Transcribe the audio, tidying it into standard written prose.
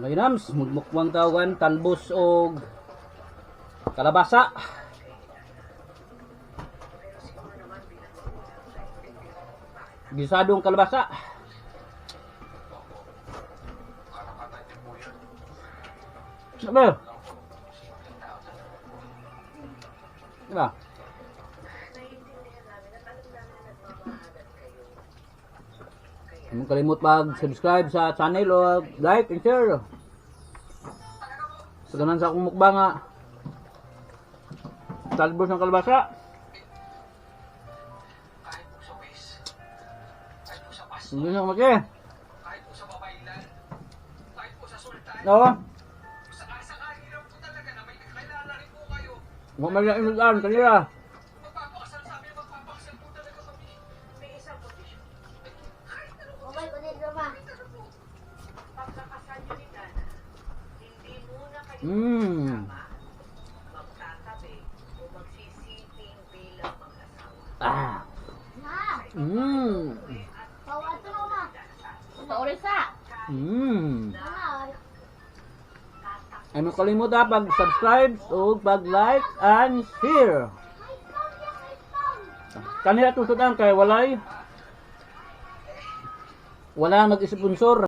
Ngayon, mukbang tawagan, talbos o kalabasa. Gisadong kalabasa. Apa? Diba? Huwag kalimut mag-subscribe sa channel o like and share. Sa sa akong mukbang nga talbos ng kalabasa. Hindi na kumaki. Kahit po sa babaylan, kahit po sa sultan, Oo. sakali lang po talaga na may kakilala rin po kayo. Huwag may nainulaan kanila. Magpapakasal sa amin, magpapakasal po talaga kami. May isang kondisyon. Kahit ano po, Okay, kunit na ba? Pagkakasal nyo ni Dana, hindi muna kayo Mmm. magtatabi o magsisiping bilang mag-asawa. Ah. Na! Mmm. Bawa ito na ma! Sa orisa! Mmm. Na! Ay mo kalimutan pag-subscribe o pag-like and share. Kanila tututan kay wala nag-sponsor.